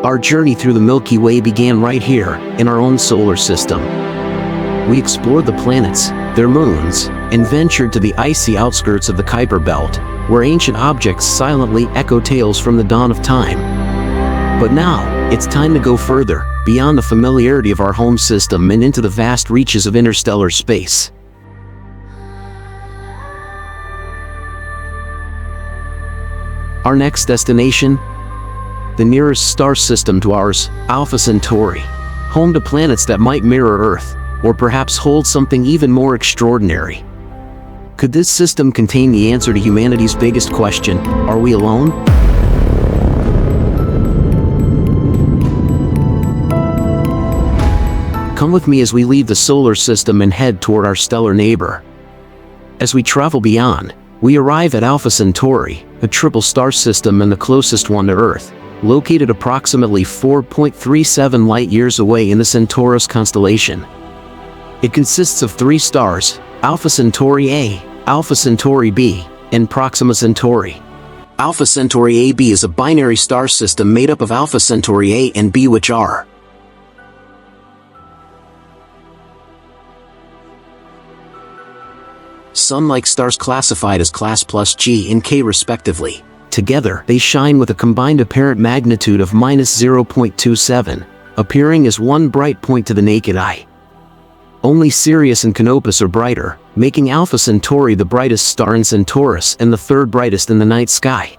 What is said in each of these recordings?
Our journey through the Milky Way began right here, in our own solar system. We explored the planets, their moons, and ventured to the icy outskirts of the Kuiper Belt, where ancient objects silently echo tales from the dawn of time. But now, it's time to go further, beyond the familiarity of our home system and into the vast reaches of interstellar space. Our next destination? The nearest star system to ours, Alpha Centauri, home to planets that might mirror Earth, or perhaps hold something even more extraordinary. Could this system contain the answer to humanity's biggest question, are we alone? Come with me as we leave the solar system and head toward our stellar neighbor. As we travel beyond, we arrive at Alpha Centauri, a triple star system and the closest one to Earth, located approximately 4.37 light-years away in the Centaurus constellation. It consists of 3 stars, Alpha Centauri A, Alpha Centauri B, and Proxima Centauri. Alpha Centauri AB is a binary star system made up of Alpha Centauri A and B, which are Sun-like stars classified as class plus G and K respectively. Together, they shine with a combined apparent magnitude of -0.27, appearing as one bright point to the naked eye. Only Sirius and Canopus are brighter, making Alpha Centauri the brightest star in Centaurus and the 3rd brightest in the night sky.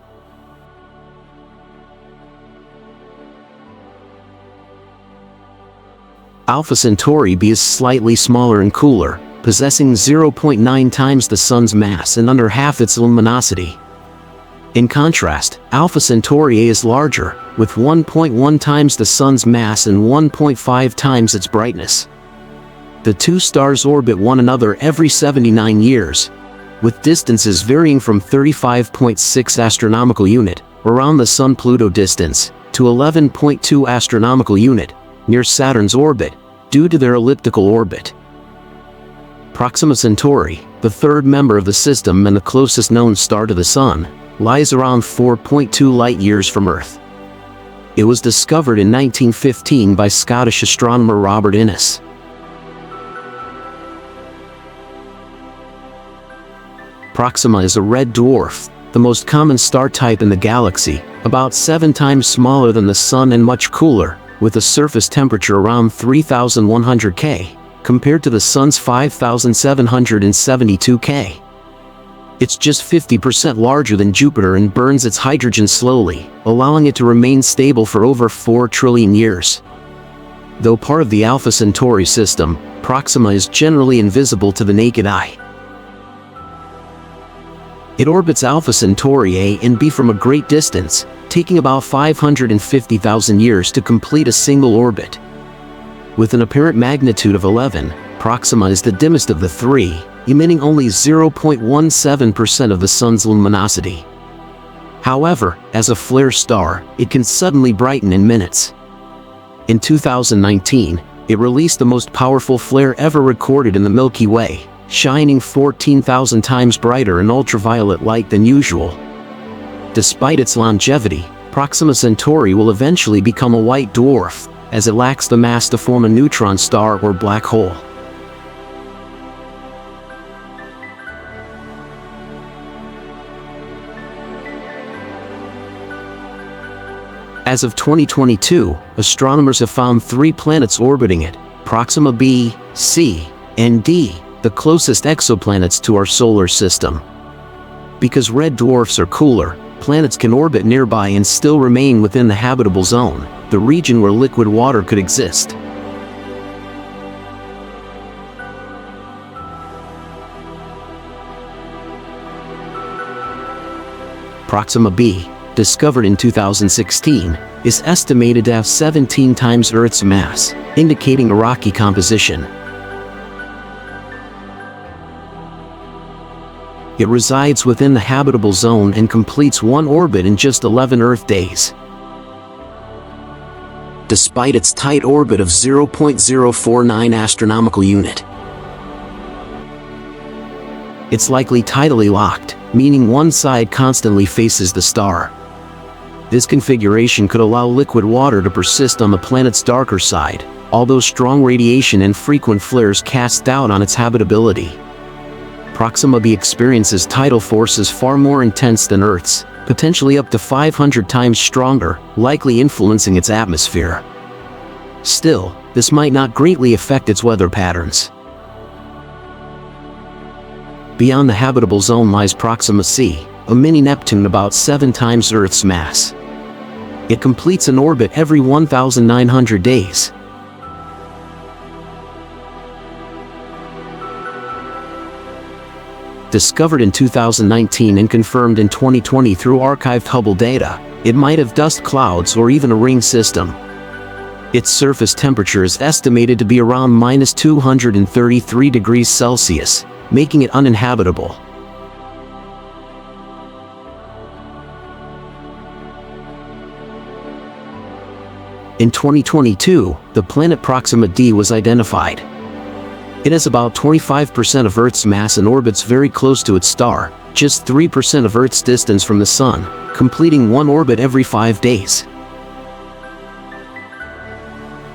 Alpha Centauri B is slightly smaller and cooler, possessing 0.9 times the Sun's mass and under half its luminosity. In contrast, Alpha Centauri A is larger, with 1.1 times the Sun's mass and 1.5 times its brightness. The 2 stars orbit one another every 79 years, with distances varying from 35.6 astronomical unit, around the Sun-Pluto distance, to 11.2 astronomical unit, near Saturn's orbit, due to their elliptical orbit. Proxima Centauri, the 3rd member of the system and the closest known star to the Sun, lies around 4.2 light-years from Earth. It was discovered in 1915 by Scottish astronomer Robert Innes. Proxima is a red dwarf, the most common star type in the galaxy, about 7 times smaller than the Sun and much cooler, with a surface temperature around 3,100 K, compared to the Sun's 5,772 K. It's just 50% larger than Jupiter and burns its hydrogen slowly, allowing it to remain stable for over 4 trillion years. Though part of the Alpha Centauri system, Proxima is generally invisible to the naked eye. It orbits Alpha Centauri A and B from a great distance, taking about 550,000 years to complete a single orbit. With an apparent magnitude of 11, Proxima is the dimmest of the 3, emitting only 0.17% of the Sun's luminosity. However, as a flare star, it can suddenly brighten in minutes. In 2019, it released the most powerful flare ever recorded in the Milky Way, shining 14,000 times brighter in ultraviolet light than usual. Despite its longevity, Proxima Centauri will eventually become a white dwarf, as it lacks the mass to form a neutron star or black hole. As of 2022, astronomers have found 3 planets orbiting it, Proxima B, C, and D, the closest exoplanets to our solar system. Because red dwarfs are cooler, planets can orbit nearby and still remain within the habitable zone, the region where liquid water could exist. Proxima B, discovered in 2016, is estimated to have 17 times Earth's mass, indicating a rocky composition. It resides within the habitable zone and completes one orbit in just 11 Earth days. Despite its tight orbit of 0.049 astronomical unit. It's likely tidally locked, meaning one side constantly faces the star. This configuration could allow liquid water to persist on the planet's darker side, although strong radiation and frequent flares cast doubt on its habitability. Proxima b experiences tidal forces far more intense than Earth's, potentially up to 500 times stronger, likely influencing its atmosphere. Still, this might not greatly affect its weather patterns. Beyond the habitable zone lies Proxima c, a mini-Neptune about 7 times Earth's mass. It completes an orbit every 1,900 days. Discovered in 2019 and confirmed in 2020 through archived Hubble data, it might have dust clouds or even a ring system. Its surface temperature is estimated to be around -233 degrees Celsius, making it uninhabitable. In 2022, the planet Proxima d was identified. It has about 25% of Earth's mass and orbits very close to its star, just 3% of Earth's distance from the Sun, completing one orbit every 5 days.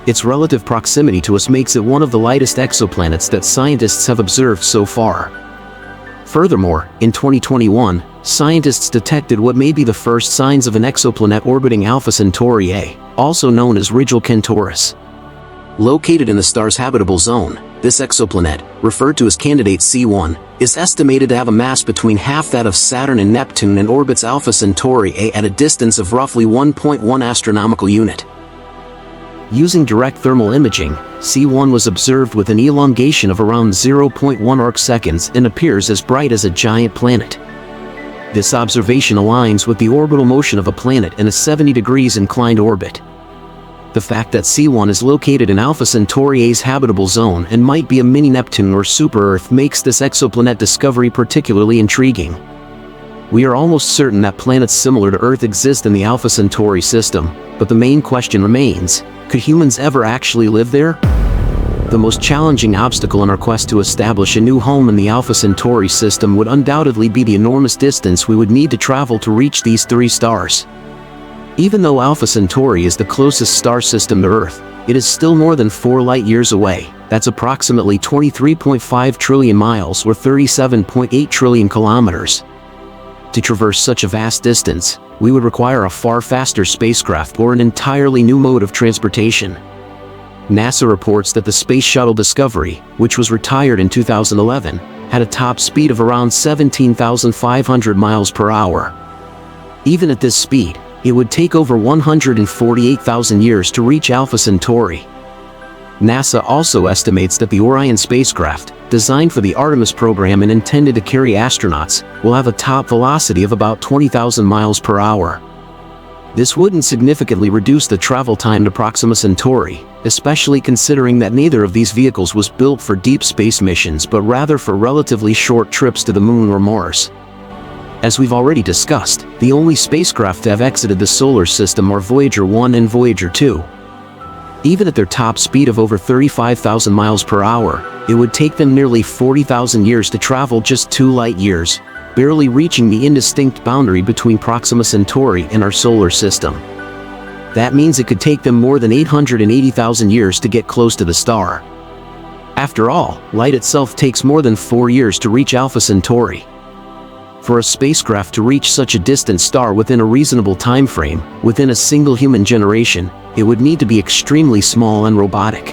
Its relative proximity to us makes it one of the lightest exoplanets that scientists have observed so far. Furthermore, in 2021, scientists detected what may be the first signs of an exoplanet orbiting Alpha Centauri A, also known as Rigil Kentaurus. Located in the star's habitable zone, this exoplanet, referred to as Candidate C1, is estimated to have a mass between half that of Saturn and Neptune and orbits Alpha Centauri A at a distance of roughly 1.1 astronomical unit. Using direct thermal imaging, C1 was observed with an elongation of around 0.1 arcseconds and appears as bright as a giant planet. This observation aligns with the orbital motion of a planet in a 70 degrees inclined orbit. The fact that C1 is located in Alpha Centauri A's habitable zone and might be a mini-Neptune or super-Earth makes this exoplanet discovery particularly intriguing. We are almost certain that planets similar to Earth exist in the Alpha Centauri system, but the main question remains, could humans ever actually live there? The most challenging obstacle in our quest to establish a new home in the Alpha Centauri system would undoubtedly be the enormous distance we would need to travel to reach these 3 stars. Even though Alpha Centauri is the closest star system to Earth, it is still more than 4 light-years away. That's approximately 23.5 trillion miles or 37.8 trillion kilometers. To traverse such a vast distance, we would require a far faster spacecraft or an entirely new mode of transportation. NASA reports that the Space Shuttle Discovery, which was retired in 2011, had a top speed of around 17,500 miles per hour. Even at this speed, it would take over 148,000 years to reach Alpha Centauri. NASA also estimates that the Orion spacecraft, designed for the Artemis program and intended to carry astronauts, will have a top velocity of about 20,000 miles per hour. This wouldn't significantly reduce the travel time to Proxima Centauri, especially considering that neither of these vehicles was built for deep space missions but rather for relatively short trips to the Moon or Mars. As we've already discussed, the only spacecraft to have exited the solar system are Voyager 1 and Voyager 2. Even at their top speed of over 35,000 miles per hour, it would take them nearly 40,000 years to travel just 2 light-years, barely reaching the indistinct boundary between Proxima Centauri and our solar system. That means it could take them more than 880,000 years to get close to the star. After all, light itself takes more than 4 years to reach Alpha Centauri. For a spacecraft to reach such a distant star within a reasonable time frame, within a single human generation, it would need to be extremely small and robotic.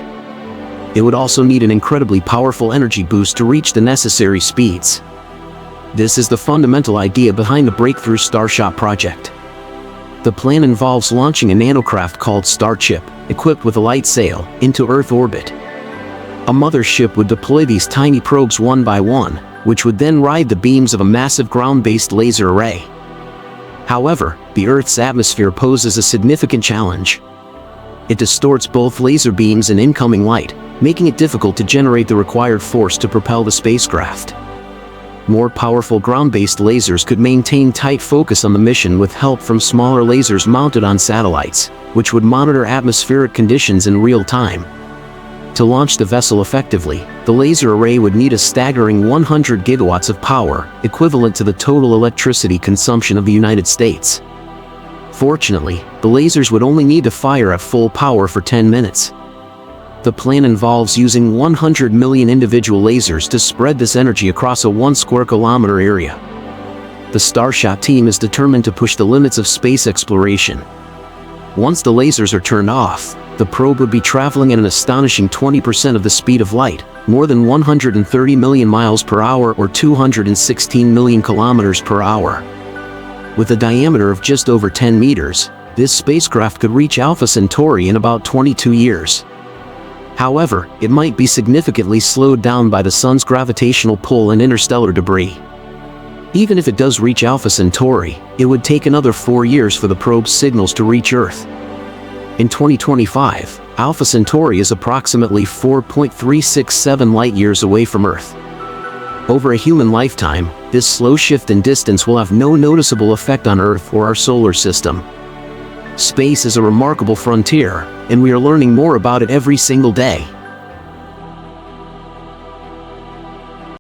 It would also need an incredibly powerful energy boost to reach the necessary speeds. This is the fundamental idea behind the Breakthrough Starshot project. The plan involves launching a nanocraft called Starship, equipped with a light sail, into Earth orbit. A mothership would deploy these tiny probes one by one, which would then ride the beams of a massive ground-based laser array. However, the Earth's atmosphere poses a significant challenge. It distorts both laser beams and incoming light, making it difficult to generate the required force to propel the spacecraft. More powerful ground-based lasers could maintain tight focus on the mission with help from smaller lasers mounted on satellites, which would monitor atmospheric conditions in real time. To launch the vessel effectively, the laser array would need a staggering 100 gigawatts of power, equivalent to the total electricity consumption of the United States. Fortunately, the lasers would only need to fire at full power for 10 minutes. The plan involves using 100 million individual lasers to spread this energy across a 1 square kilometer area. The Starshot team is determined to push the limits of space exploration. Once the lasers are turned off, the probe would be traveling at an astonishing 20% of the speed of light, more than 130 million miles per hour or 216 million kilometers per hour. With a diameter of just over 10 meters, this spacecraft could reach Alpha Centauri in about 22 years. However, it might be significantly slowed down by the Sun's gravitational pull and interstellar debris. Even if it does reach Alpha Centauri, it would take another 4 years for the probe's signals to reach Earth. In 2025, Alpha Centauri is approximately 4.367 light-years away from Earth. Over a human lifetime, this slow shift in distance will have no noticeable effect on Earth or our solar system. Space is a remarkable frontier, and we are learning more about it every single day.